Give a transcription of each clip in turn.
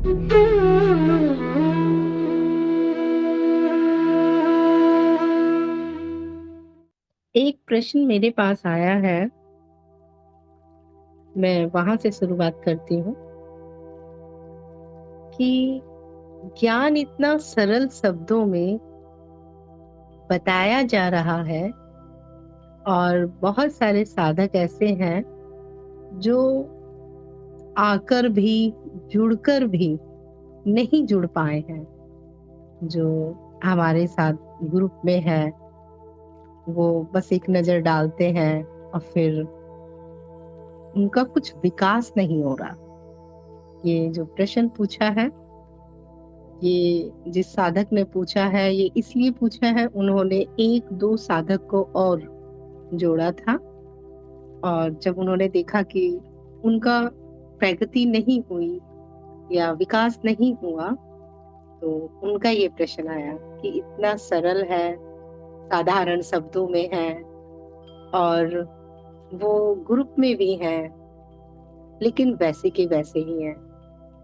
एक प्रश्न मेरे पास आया है, मैं वहां से शुरुआत करती हूँ कि ज्ञान इतना सरल शब्दों में बताया जा रहा है और बहुत सारे साधक ऐसे हैं जो आकर भी, जुड़कर भी नहीं जुड़ पाए हैं। जो हमारे साथ ग्रुप में है वो बस एक नजर डालते हैं और फिर उनका कुछ विकास नहीं हो रहा। ये जो प्रश्न पूछा है, ये जिस साधक ने पूछा है, ये इसलिए पूछा है, उन्होंने एक दो साधक को और जोड़ा था और जब उन्होंने देखा कि उनका प्रगति नहीं हुई या विकास नहीं हुआ, तो उनका ये प्रश्न आया कि इतना सरल है, साधारण शब्दों में है और वो ग्रुप में भी है, लेकिन वैसे के वैसे ही हैं।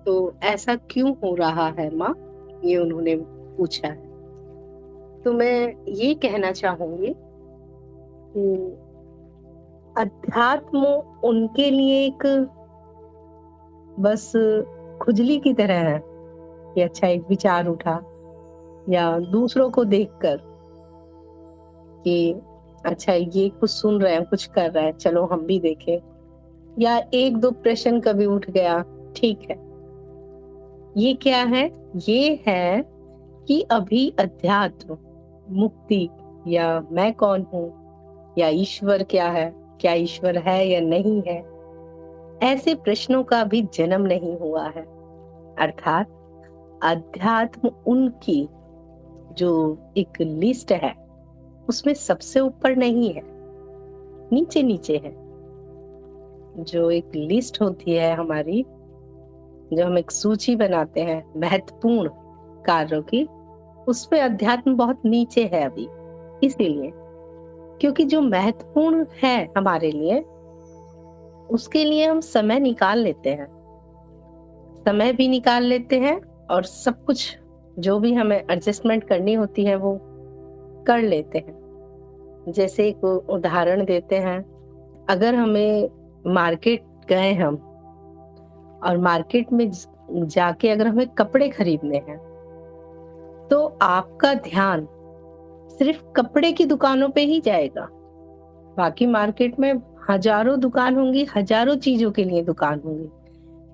तो ऐसा क्यों हो रहा है माँ, ये उन्होंने पूछा है। तो मैं ये कहना चाहूंगी कि अध्यात्म उनके लिए एक बस खुजली की तरह है कि अच्छा एक विचार उठा या दूसरों को देखकर कि अच्छा ये कुछ सुन रहे हैं, कुछ कर रहे हैं, चलो हम भी देखें, या एक दो प्रश्न कभी उठ गया, ठीक है। ये क्या है? ये है कि अभी अध्यात्म, मुक्ति या मैं कौन हूँ या ईश्वर क्या है, क्या ईश्वर है या नहीं है, ऐसे प्रश्नों का भी जन्म नहीं हुआ है। अर्थात अध्यात्म उनकी जो एक लिस्ट है उसमें सबसे ऊपर नहीं है, नीचे नीचे है। जो एक लिस्ट होती है हमारी, जो हम एक सूची बनाते हैं महत्वपूर्ण कार्यों की, उसमें अध्यात्म बहुत नीचे है अभी। इसीलिए क्योंकि जो महत्वपूर्ण है हमारे लिए, उसके लिए हम समय निकाल लेते हैं, समय भी निकाल लेते हैं और सब कुछ जो भी हमें एडजस्टमेंट करनी होती है वो कर लेते हैं। जैसे एक उदाहरण देते हैं, अगर हमें मार्केट गए हम और मार्केट में जाके अगर हमें कपड़े खरीदने हैं, तो आपका ध्यान सिर्फ कपड़े की दुकानों पे ही जाएगा। बाकी मार्केट में हजारों दुकान होंगी, हजारों चीजों के लिए दुकान होंगी,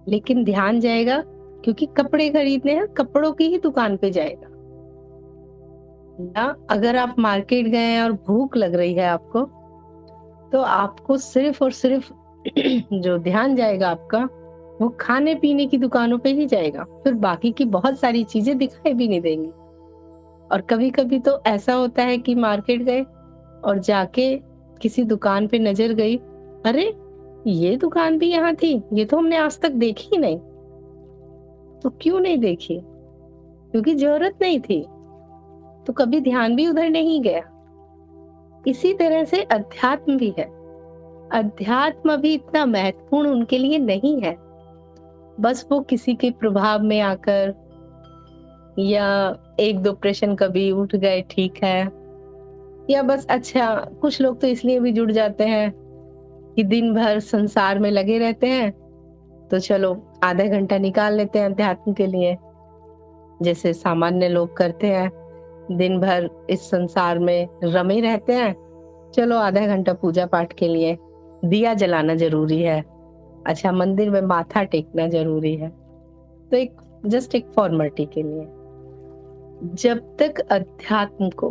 लेकिन ध्यान जाएगा क्योंकि कपड़े खरीदने हैं, कपड़ों की ही दुकान पे जाएगा। या अगर आप मार्केट गए हैं और भूख लग रही है आपको, तो आपको सिर्फ और सिर्फ जो ध्यान जाएगा आपका, वो खाने पीने की दुकानों पे ही जाएगा, फिर बाकी की बहुत सारी चीजें दिखाई भी नहीं देंगी। और कभी कभी तो ऐसा होता है कि मार्केट गए और जाके किसी दुकान पे नजर गई, अरे ये दुकान भी यहाँ थी, ये तो हमने आज तक देखी ही नहीं। तो क्यों नहीं देखी? क्योंकि जरूरत नहीं थी, तो कभी ध्यान भी उधर नहीं गया। इसी तरह से अध्यात्म भी है। अध्यात्म भी इतना महत्वपूर्ण उनके लिए नहीं है। बस वो किसी के प्रभाव में आकर या एक दो प्रश्न कभी उठ गए, ठीक है, या बस अच्छा, कुछ लोग तो इसलिए भी जुड़ जाते हैं कि दिन भर संसार में लगे रहते हैं, तो चलो आधा घंटा निकाल लेते हैं अध्यात्म के लिए। जैसे सामान्य लोग करते हैं, दिन भर इस संसार में रमे रहते हैं, चलो आधा घंटा पूजा पाठ के लिए, दिया जलाना जरूरी है, अच्छा मंदिर में माथा टेकना जरूरी है, तो एक जस्ट एक फॉर्मेलिटी के लिए। जब तक अध्यात्म को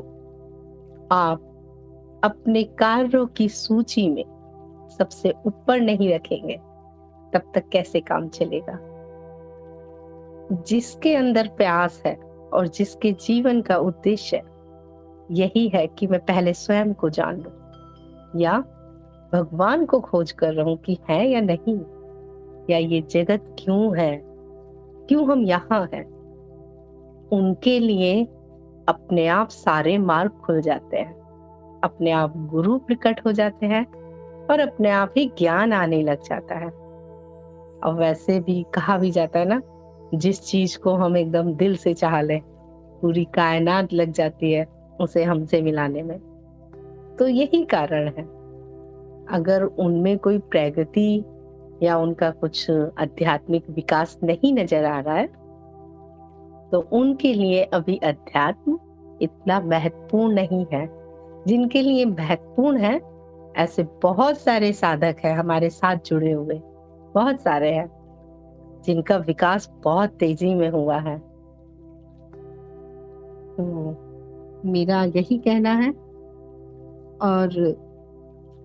आप अपने कार्यों की सूची में सबसे ऊपर नहीं रखेंगे, तब तक कैसे काम चलेगा? जिसके अंदर प्यास है और जिसके जीवन का उद्देश्य यही है कि मैं पहले स्वयं को जान लूं या भगवान को खोज कर रहा हूं कि है या नहीं, या ये जगत क्यों है, क्यों हम यहाँ हैं, उनके लिए अपने आप सारे मार्ग खुल जाते हैं, अपने आप गुरु प्रकट हो जाते हैं और अपने आप ही ज्ञान आने लग जाता है। और वैसे भी कहा भी जाता है ना जिस चीज को हम एकदम दिल से चाह लें, पूरी कायनात लग जाती है उसे हमसे मिलाने में। तो यही कारण है। अगर उनमें कोई प्रगति या उनका कुछ आध्यात्मिक विकास नहीं नजर आ रहा है, तो उनके लिए अभी अध्यात्म इतना महत्वपूर्ण नहीं है। जिनके लिए महत्वपूर्ण है, ऐसे बहुत सारे साधक हैं हमारे साथ जुड़े हुए, बहुत सारे हैं जिनका विकास बहुत तेजी में हुआ है। तो मेरा यही कहना है। और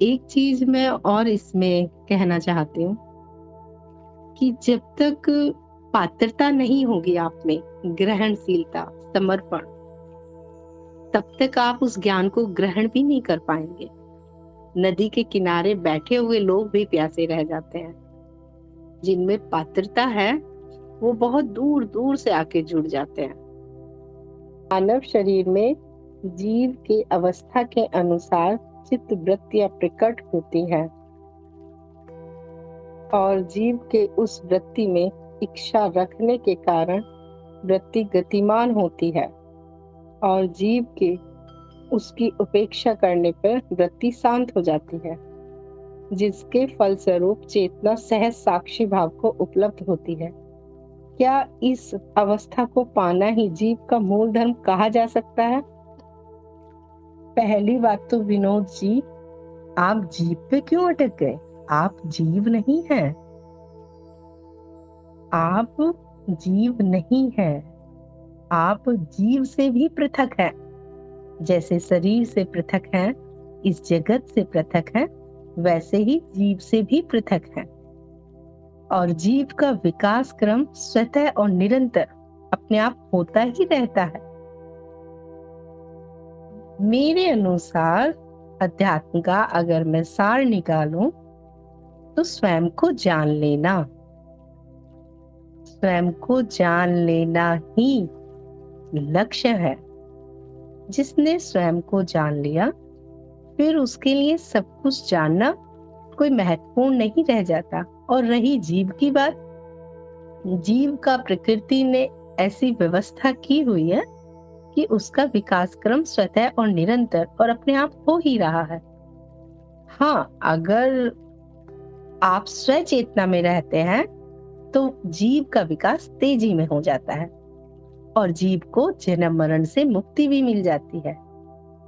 एक चीज मैं और इसमें कहना चाहती हूँ कि जब तक पात्रता नहीं होगी आप में, ग्रहणशीलता, समर्पण, तब तक आप उस ज्ञान को ग्रहण भी नहीं कर पाएंगे। नदी के किनारे बैठे हुए लोग भी प्यासे रह जाते हैं। जिनमें पात्रता है वो बहुत दूर दूर से आके जुड़ जाते हैं। मानव शरीर में जीव के अवस्था के अनुसार चित्त वृत्तियां प्रकट होती हैं और जीव के उस वृत्ति में इच्छा रखने के कारण वृत्ति गतिमान होती है और जीव के उसकी उपेक्षा करने पर वृत्ति शांत हो जाती है, जिसके फलस्वरूप चेतना सहज साक्षी भाव को उपलब्ध होती है। क्या इस अवस्था को पाना ही जीव का मूल धर्म कहा जा सकता है? पहली बात तो विनोद जी, आप जीव पे क्यों अटक गए? आप जीव नहीं हैं। आप जीव नहीं हैं। आप जीव से भी पृथक हैं। जैसे शरीर से पृथक हैं, इस जगत से पृथक हैं, वैसे ही जीव से भी पृथक हैं। और जीव का विकास क्रम स्वतः और निरंतर अपने आप होता ही रहता है। मेरे अनुसार अध्यात्म का अगर मैं सार निकालूं तो स्वयं को जान लेना, स्वयं को जान लेना ही लक्ष्य है। जिसने स्वयं को जान लिया, फिर उसके लिए सब कुछ जानना कोई महत्वपूर्ण नहीं रह जाता। और रही जीव की बात, जीव का प्रकृति ने ऐसी व्यवस्था की हुई है कि उसका विकास क्रम स्वतः और निरंतर और अपने आप हो ही रहा है। हाँ, अगर आप स्व चेतना में रहते हैं तो जीव का विकास तेजी में हो जाता है और जीव को जन्म मरण से मुक्ति भी मिल जाती है।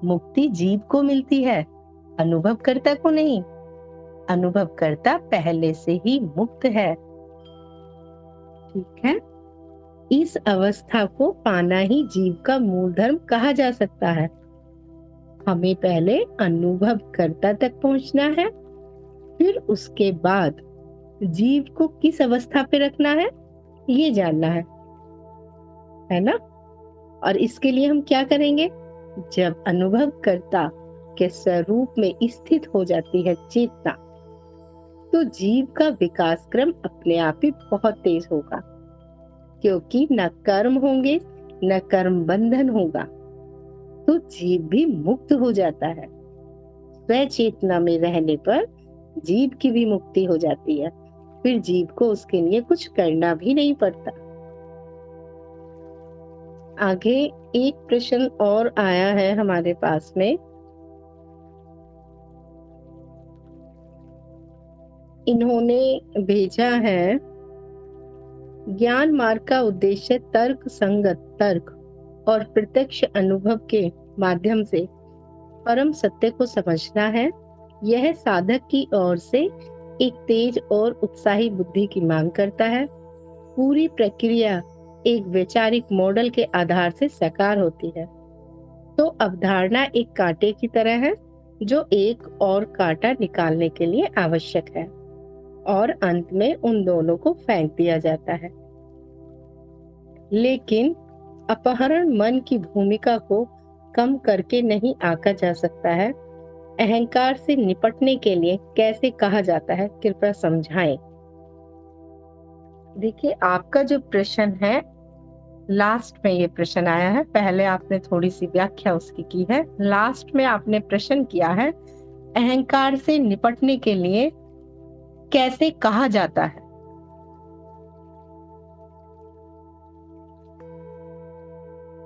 मुक्ति जीव को मिलती है, अनुभवकर्ता को नहीं। अनुभवकर्ता पहले से ही मुक्त है। ठीक है, इस अवस्था को पाना ही जीव का मूल धर्म कहा जा सकता है। हमें पहले अनुभवकर्ता तक पहुंचना है, फिर उसके बाद जीव को किस अवस्था पे रखना है ये जानना है ना। और इसके लिए हम क्या करेंगे? जब अनुभवकर्ता के स्वरूप में स्थित हो जाती है चेतना, तो जीव का विकास क्रम अपने आप ही बहुत तेज होगा, क्योंकि न कर्म होंगे न कर्म बंधन होगा, तो जीव भी मुक्त हो जाता है। स्व चेतना में रहने पर जीव की भी मुक्ति हो जाती है। फिर जीव को उसके लिए कुछ करना भी नहीं पड़ता। आगे एक प्रश्न और आया है हमारे पास में। इन्होंने भेजा है, ज्ञान मार्ग का उद्देश्य तर्क संगत तर्क और प्रत्यक्ष अनुभव के माध्यम से परम सत्य को समझना है। यह साधक की ओर से एक तेज और उत्साही बुद्धि की मांग करता है। पूरी प्रक्रिया एक वैचारिक मॉडल के आधार से साकार होती है। तो अवधारणा एक कांटे की तरह है जो एक और कांटा निकालने के लिए आवश्यक है और अंत में उन दोनों को फेंक दिया जाता है। लेकिन अपहरण मन की भूमिका को कम करके नहीं आंका जा सकता है। अहंकार से निपटने के लिए कैसे कहा जाता है, कृपया समझाएं। देखिए, आपका जो प्रश्न है लास्ट में ये प्रश्न आया है। पहले आपने थोड़ी सी व्याख्या उसकी की है, लास्ट में आपने प्रश्न किया है अहंकार से निपटने के लिए कैसे कहा जाता है।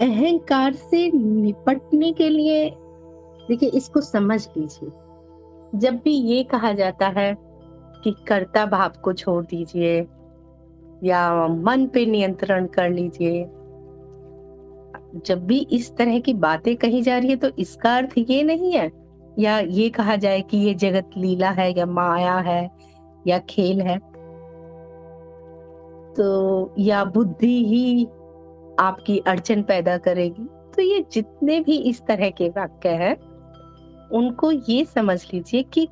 अहंकार से निपटने के लिए देखिए, इसको समझ लीजिए। जब भी ये कहा जाता है कि कर्ता भाव को छोड़ दीजिए या मन पे नियंत्रण कर लीजिए, जब भी इस तरह की बातें कही जा रही है तो इसका अर्थ ये नहीं है, या ये कहा जाए कि ये जगत लीला है या माया है या खेल है, तो या बुद्धि ही आपकी अड़चन पैदा करेगी। तो ये जितने भी इस तरह के वाक्य हैं, उनको ये समझ लीजिए कि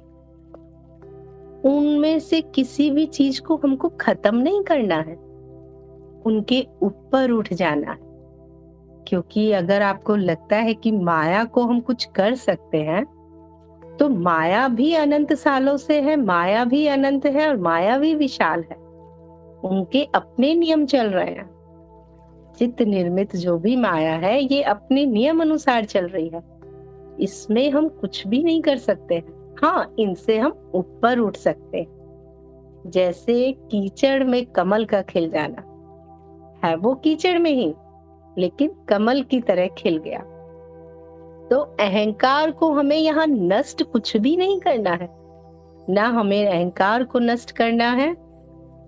उनमें से किसी भी चीज को हमको खत्म नहीं करना है, उनके ऊपर उठ जाना है। क्योंकि अगर आपको लगता है कि माया को हम कुछ कर सकते हैं, तो माया भी अनंत सालों से है, माया भी अनंत है और माया भी विशाल है। उनके अपने नियम चल रहे हैं। चित्त निर्मित जो भी माया है, ये अपने नियम अनुसार चल रही है। इसमें हम कुछ भी नहीं कर सकते हैं। हाँ, इनसे हम ऊपर उठ सकते हैं। जैसे कीचड़ में कमल का खिल जाना है, वो कीचड़ में ही लेकिन कमल की तरह खिल गया। तो अहंकार को हमें यहाँ नष्ट कुछ भी नहीं करना है। ना हमें अहंकार को नष्ट करना है,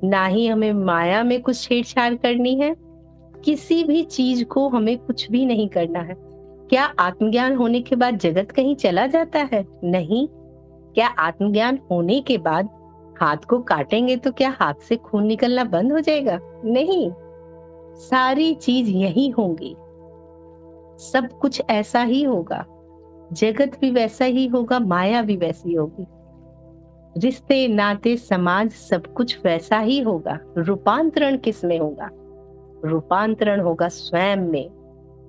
ना ही हमें माया में कुछ छेड़छाड़ करनी है। किसी भी चीज को हमें कुछ भी नहीं करना है। क्या आत्मज्ञान होने के बाद जगत कहीं चला जाता है? नहीं। क्या आत्मज्ञान होने के बाद हाथ को काटेंगे तो क्या हाथ से खून निकलना बंद हो जाएगा? नहीं। सारी चीज यही होंगी, सब कुछ ऐसा ही होगा, जगत भी वैसा ही होगा, माया भी वैसी होगी, रिश्ते नाते समाज सब कुछ वैसा ही होगा। रूपांतरण किस में होगा? रूपांतरण होगा स्वयं में,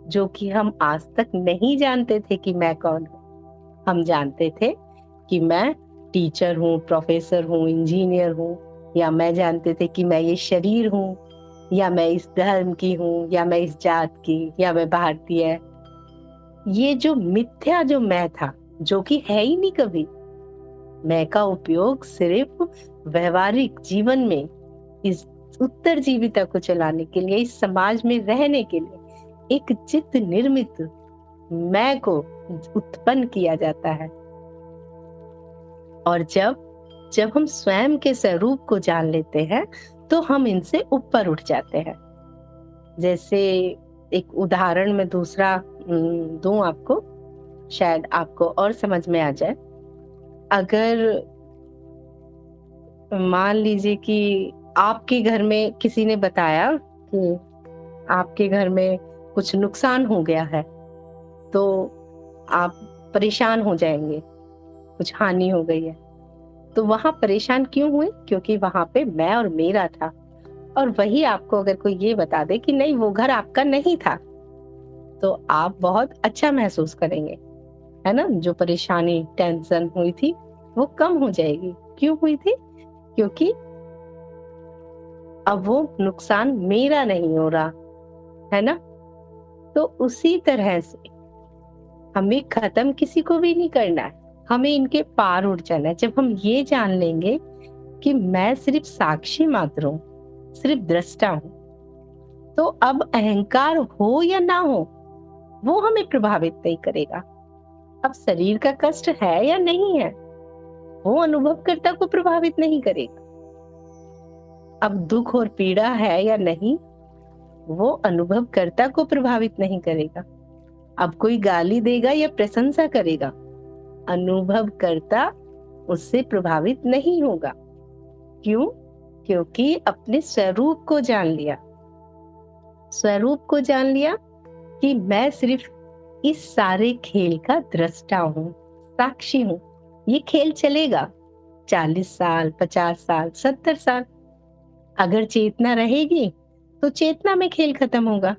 जो कि हम आज तक नहीं जानते थे कि मैं कौन हूँ। हम जानते थे कि मैं टीचर हूँ, प्रोफेसर हूँ, इंजीनियर हूँ, या मैं जानते थे कि मैं ये शरीर हूँ, या मैं इस धर्म की हूँ, या मैं इस जात की, या मैं भारतीय। ये जो मिथ्या जो मैं था, जो कि है ही नहीं कभी। मैं का उपयोग सिर्फ व्यवहारिक जीवन में इस उत्तर जीविता को चलाने के लिए, इस समाज में रहने के लिए एक चित्त निर्मित मैं को उत्पन्न किया जाता है। और जब हम स्वयं के स्वरूप को जान लेते हैं, तो हम इनसे ऊपर उठ जाते हैं। जैसे एक उदाहरण में दूसरा दूं आपको, शायद आपको और समझ में आ जाए। अगर मान लीजिए कि आपके घर में किसी ने बताया कि आपके घर में कुछ नुकसान हो गया है, तो आप परेशान हो जाएंगे, कुछ हानि हो गई है। तो वहां परेशान क्यों हुए? क्योंकि वहां पे मैं और मेरा था। और वही आपको अगर कोई ये बता दे कि नहीं, वो घर आपका नहीं था, तो आप बहुत अच्छा महसूस करेंगे, है ना? जो परेशानी, टेंशन हुई थी, वो कम हो जाएगी। क्यों हुई थी? क्योंकि अब वो नुकसान मेरा नहीं हो रहा, है ना? तो उसी तरह से हमें खत्म किसी को भी नहीं करना है, हमें इनके पार उठ जाना है। जब हम ये जान लेंगे कि मैं सिर्फ साक्षी मात्र हूँ, सिर्फ दृष्टा हूँ, तो अब अहंकार हो या ना हो, वो हमें प्रभावित नहीं करेगा। अब शरीर का कष्ट है या नहीं है, वो अनुभवकर्ता को प्रभावित नहीं करेगा। अब दुख और पीड़ा है या नहीं, वो अनुभवकर्ता को प्रभावित नहीं करेगा। अब कोई गाली देगा या प्रशंसा करेगा, अनुभवकर्ता उससे प्रभावित नहीं होगा। क्यों? क्योंकि अपने स्वरूप को जान लिया। स्वरूप को जान लिया कि मैं सिर्फ इस सारे खेल का दृष्टा हूँ, साक्षी हूँ। ये खेल चलेगा 40 साल, 50 साल, 70 साल। अगर चेतना रहेगी तो चेतना में खेल खत्म होगा,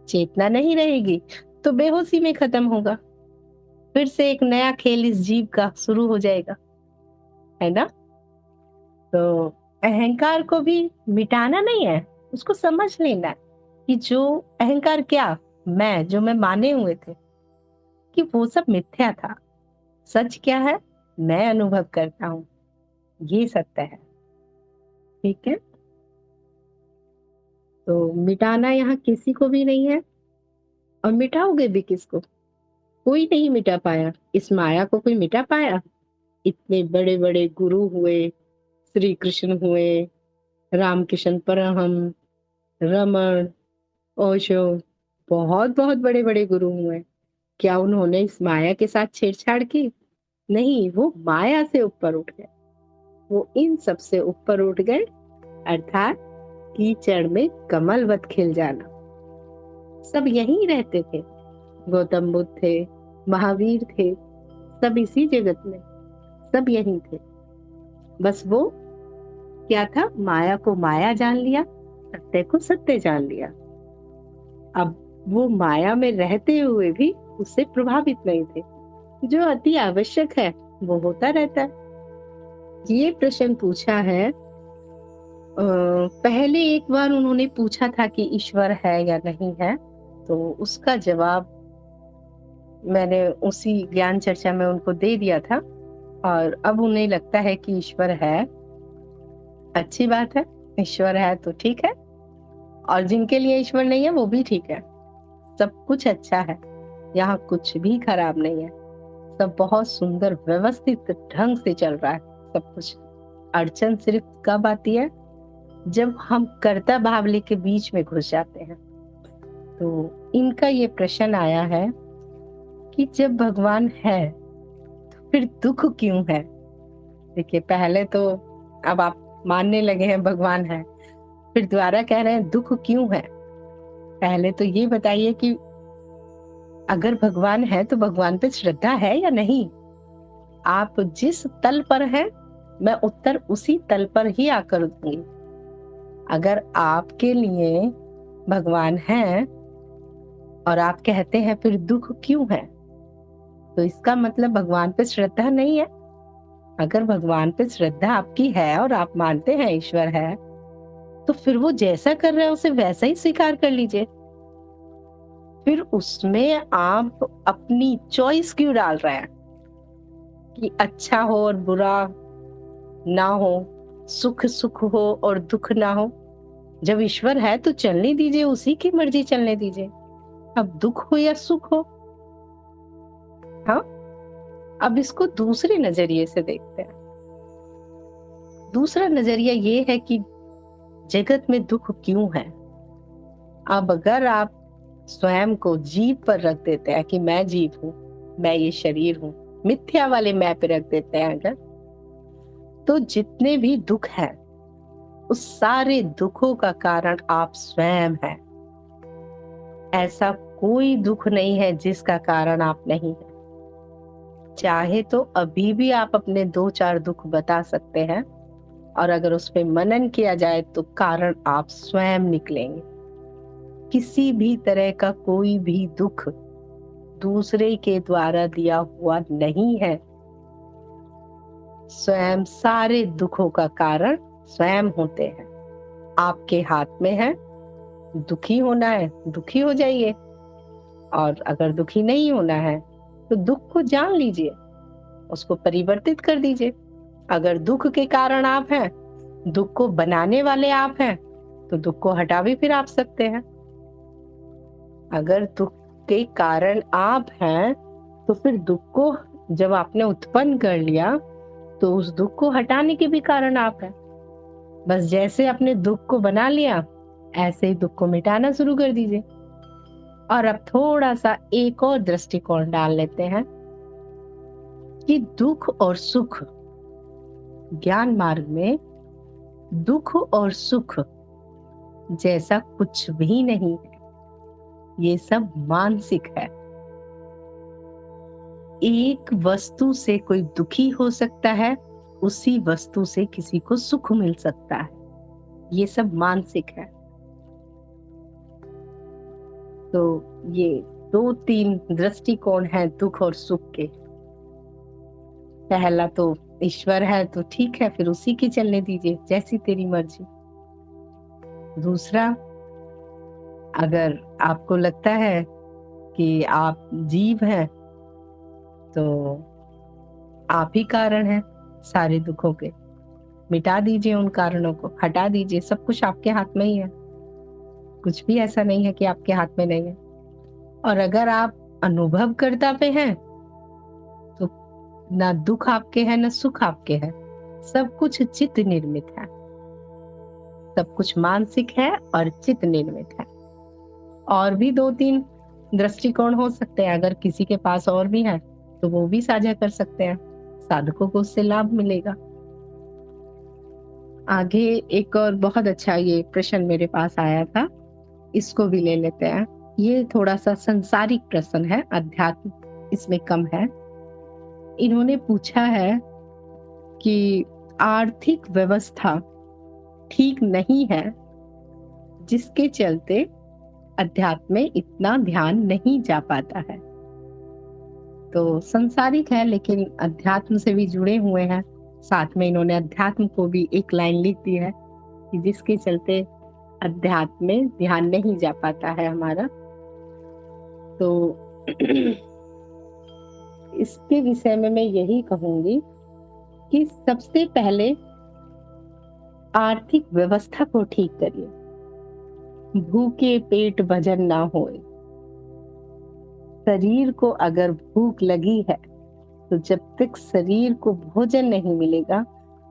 चेतना नहीं रहेगी तो बेहोशी में खत्म होगा। फिर से एक नया खेल इस जीव का शुरू हो जाएगा, है ना? तो अहंकार को भी मिटाना नहीं है, उसको समझ लेना है कि जो अहंकार, क्या मैं माने हुए थे, कि वो सब मिथ्या था। सच क्या है? मैं अनुभव करता हूँ, ये सत्य है। ठीक है? तो मिटाना यहाँ किसी को भी नहीं है। और मिटाओगे भी किसको? कोई नहीं मिटा पाया। इस माया को कोई मिटा पाया? इतने बड़े बड़े गुरु हुए, श्री कृष्ण हुए, रामकृष्ण परमहंस, रमन, ओशो, बहुत बहुत बड़े बड़े गुरु हुए। क्या उन्होंने इस माया के साथ छेड़छाड़ की? नहीं, वो माया से ऊपर उठ गए। वो इन सब से ऊपर उठ गए, अर्थात कीचड़ में कमलवत खिल जाना। सब यहीं रहते थे। गौतम बुद्ध थे, महावीर थे, सब इसी जगत में, सब यहीं थे। बस वो क्या था, माया को माया जान लिया, सत्य को सत्य जान लिया। अब वो माया में रहते हुए भी उससे प्रभावित नहीं थे। जो अति आवश्यक है वो होता रहता है। ये प्रश्न पूछा है, पहले एक बार उन्होंने पूछा था कि ईश्वर है या नहीं है, तो उसका जवाब मैंने उसी ज्ञान चर्चा में उनको दे दिया था। और अब उन्हें लगता है कि ईश्वर है। अच्छी बात है, ईश्वर है तो ठीक है, और जिनके लिए ईश्वर नहीं है वो भी ठीक है। सब कुछ अच्छा है, यहाँ कुछ भी खराब नहीं है। सब बहुत सुंदर व्यवस्थित ढंग से चल रहा है सब कुछ। अड़चन सिर्फ कब आती है, जब हम कर्ता भाव लेके बीच में घुस जाते हैं। तो इनका ये प्रश्न आया है कि जब भगवान है तो फिर दुख क्यों है? देखिए, पहले तो अब आप मानने लगे हैं भगवान है, फिर दोबारा कह रहे हैं दुख क्यों है। पहले तो ये बताइए कि अगर भगवान है तो भगवान पे श्रद्धा है या नहीं? आप जिस तल पर हैं, मैं उत्तर उसी तल पर ही आकर दूंगी। अगर आपके लिए भगवान है और आप कहते हैं फिर दुख क्यों है, तो इसका मतलब भगवान पे श्रद्धा नहीं है। अगर भगवान पे श्रद्धा आपकी है और आप मानते हैं ईश्वर है, तो फिर वो जैसा कर रहा है उसे वैसा ही स्वीकार कर लीजिए। फिर उसमें आप अपनी चॉइस क्यों डाल रहे हैं कि अच्छा हो और बुरा ना हो, सुख सुख हो और दुख ना हो? जब ईश्वर है तो चलने दीजिए, उसी की मर्जी चलने दीजिए। अब दुख हो या सुख हो। हाँ, अब इसको दूसरे नजरिए से देखते हैं। दूसरा नजरिया ये है कि जगत में दुख क्यों है। अब अगर आप स्वयं को जीव पर रख देते हैं कि मैं जीव हूं, मैं ये शरीर हूं, मिथ्या वाले मैं पे रख देते हैं अगर, तो जितने भी दुख हैं उस सारे दुखों का कारण आप स्वयं हैं। ऐसा कोई दुख नहीं है जिसका कारण आप नहीं है। चाहे तो अभी भी आप अपने 2-4 दुख बता सकते हैं, और अगर उस पे मनन किया जाए तो कारण आप स्वयं निकलेंगे। किसी भी तरह का कोई भी दुख दूसरे के द्वारा दिया हुआ नहीं है। स्वयं सारे दुखों का कारण स्वयं होते हैं। आपके हाथ में है, दुखी होना है दुखी हो जाइए, और अगर दुखी नहीं होना है तो दुख को जान लीजिए, उसको परिवर्तित कर दीजिए। अगर दुख के कारण आप हैं, दुख को बनाने वाले आप हैं, तो दुख को हटा भी फिर आप सकते हैं। अगर दुख के कारण आप हैं तो फिर दुख को जब आपने उत्पन्न कर लिया तो उस दुख को हटाने के भी कारण आप हैं। बस जैसे अपने दुख को बना लिया, ऐसे ही दुख को मिटाना शुरू कर दीजिए। और अब थोड़ा सा एक और दृष्टिकोण डाल लेते हैं कि दुख और सुख, ज्ञान मार्ग में दुख और सुख जैसा कुछ भी नहीं है। ये सब मानसिक है। एक वस्तु से कोई दुखी हो सकता है, उसी वस्तु से किसी को सुख मिल सकता है। ये सब मानसिक है। तो ये 2-3 दृष्टिकोण हैं दुख और सुख के। पहला तो ईश्वर है तो ठीक है, फिर उसी की चलने दीजिए, जैसी तेरी मर्जी। दूसरा, अगर आपको लगता है कि आप जीव हैं तो आप ही कारण हैं सारे दुखों के। मिटा दीजिए उन कारणों को, हटा दीजिए। सब कुछ आपके हाथ में ही है, कुछ भी ऐसा नहीं है कि आपके हाथ में नहीं है। और अगर आप अनुभवकर्ता पे हैं तो ना दुख आपके है ना सुख आपके है, सब कुछ चित्त निर्मित है, सब कुछ मानसिक है और चित्त निर्मित है। और भी 2-3 दृष्टिकोण हो सकते हैं, अगर किसी के पास और भी है तो वो भी साझा कर सकते हैं, साधकों को उससे लाभ मिलेगा। आगे एक और बहुत अच्छा ये प्रश्न मेरे पास आया था, इसको भी ले लेते हैं। ये थोड़ा सा संसारिक प्रश्न है, अध्यात्म इसमें कम है। इन्होंने पूछा है कि आर्थिक व्यवस्था ठीक नहीं है, जिसके चलते अध्यात्म में इतना ध्यान नहीं जा पाता है। तो संसारिक है लेकिन अध्यात्म से भी जुड़े हुए हैं। साथ में इन्होंने अध्यात्म को भी एक लाइन लिख दी है कि जिसके चलते अध्यात्म में ध्यान नहीं जा पाता है हमारा। तो इसके विषय में मैं यही कहूंगी कि सबसे पहले आर्थिक व्यवस्था को ठीक करिए, भूखे पेट भजन ना होए। शरीर को अगर भूख लगी है तो जब तक शरीर को भोजन नहीं मिलेगा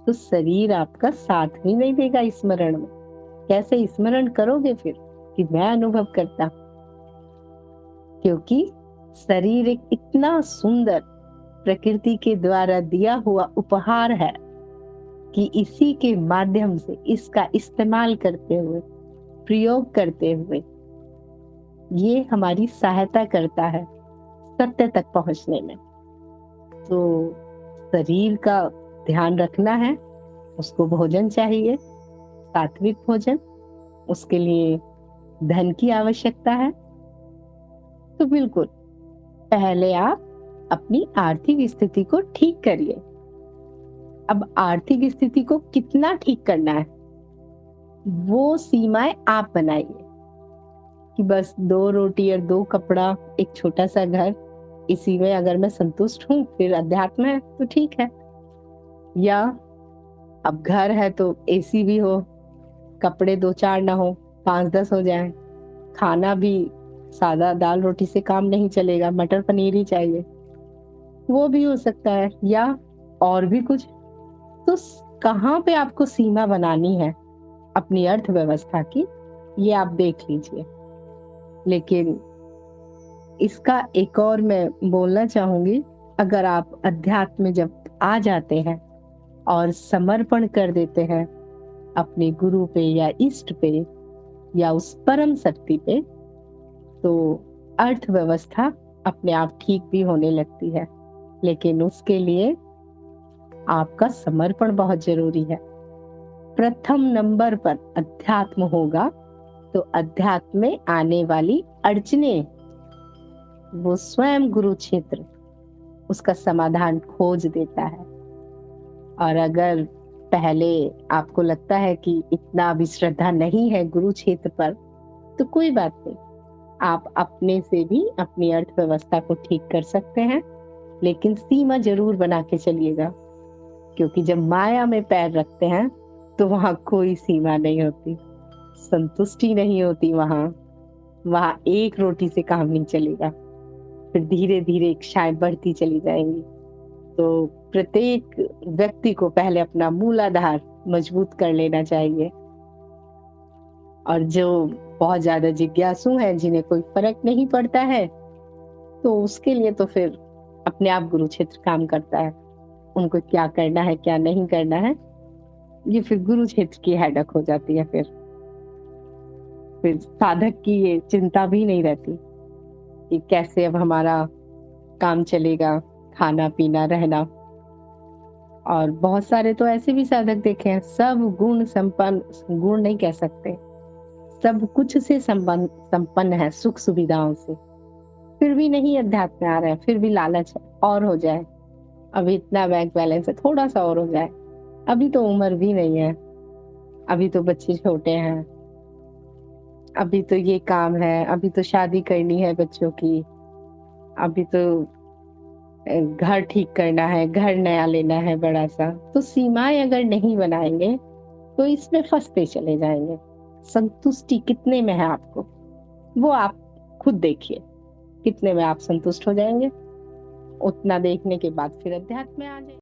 तो शरीर आपका साथ ही नहीं देगा स्मरण में। कैसे स्मरण करोगे फिर कि मैं अनुभव करता? क्योंकि शरीर एक इतना सुंदर प्रकृति के द्वारा दिया हुआ उपहार है कि इसी के माध्यम से इसका इस्तेमाल करते हुए, प्रयोग करते हुए ये हमारी सहायता करता है सत्य तक पहुंचने में। तो शरीर का ध्यान रखना है, उसको भोजन चाहिए, सात्विक भोजन, उसके लिए धन की आवश्यकता है। तो बिल्कुल पहले आप अपनी आर्थिक स्थिति को ठीक करिए। अब आर्थिक स्थिति को कितना ठीक करना है वो सीमाएं आप बनाइए कि बस 2 रोटी और 2 कपड़ा, एक छोटा सा घर, इसी में अगर मैं संतुष्ट हूँ फिर अध्यात्म है तो ठीक है। या अब घर है तो एसी भी हो, कपड़े 2-4 ना हो, 5-10 हो जाए, खाना भी सादा दाल रोटी से काम नहीं चलेगा, मटर पनीर ही चाहिए, वो भी हो सकता है। या और भी कुछ। तो कहाँ पे आपको सीमा बनानी है अपनी अर्थव्यवस्था की, ये आप देख लीजिए। लेकिन इसका एक और मैं बोलना चाहूंगी, अगर आप अध्यात्म में जब आ जाते हैं और समर्पण कर देते हैं अपने गुरु पे या इष्ट पे या उस परम शक्ति पे, तो अर्थव्यवस्था अपने आप ठीक भी होने लगती है। लेकिन उसके लिए आपका समर्पण बहुत जरूरी है। प्रथम नंबर पर अध्यात्म होगा तो अध्यात्म में आने वाली अड़चने वो स्वयं गुरु क्षेत्र उसका समाधान खोज देता है। और अगर पहले आपको लगता है कि इतना भी श्रद्धा नहीं है गुरु क्षेत्र पर, तो कोई बात नहीं, आप अपने से भी अपनी अर्थव्यवस्था को ठीक कर सकते हैं। लेकिन सीमा जरूर बना के चलिएगा, क्योंकि जब माया में पैर रखते हैं तो वहां कोई सीमा नहीं होती, संतुष्टि नहीं होती। वहां एक रोटी से काम नहीं चलेगा, फिर धीरे धीरे इच्छाएं बढ़ती चली जाएंगी। तो प्रत्येक व्यक्ति को पहले अपना मूलाधार मजबूत कर लेना चाहिए। और जो बहुत ज्यादा जिज्ञासु हैं, जिन्हें कोई फर्क नहीं पड़ता है, तो उसके लिए तो फिर अपने आप गुरु क्षेत्र काम करता है। उनको क्या करना है क्या नहीं करना है ये फिर गुरु क्षेत्र की हेडक हो जाती है। फिर साधक की ये चिंता भी नहीं रहती कि कैसे अब हमारा काम चलेगा, खाना पीना रहना। और बहुत सारे तो ऐसे भी साधक देखे हैं, सब गुण संपन्न, गुण नहीं कह सकते, सब कुछ से संपन्न है, सुख सुविधाओं से, फिर भी नहीं अध्यात्म में आ रहा है, फिर भी लालच और हो जाए, अभी इतना बैंक बैलेंस है, थोड़ा सा और हो जाए, अभी तो उम्र भी नहीं है, अभी तो बच्चे छोटे हैं, अभी तो ये काम है, अभी तो शादी करनी है बच्चों की, अभी तो घर ठीक करना है, घर नया लेना है बड़ा सा। तो सीमाएं अगर नहीं बनाएंगे तो इसमें फंसते चले जाएंगे। संतुष्टि कितने में है आपको, वो आप खुद देखिए। कितने में आप संतुष्ट हो जाएंगे, उतना देखने के बाद फिर अध्यात्म में आ जाए।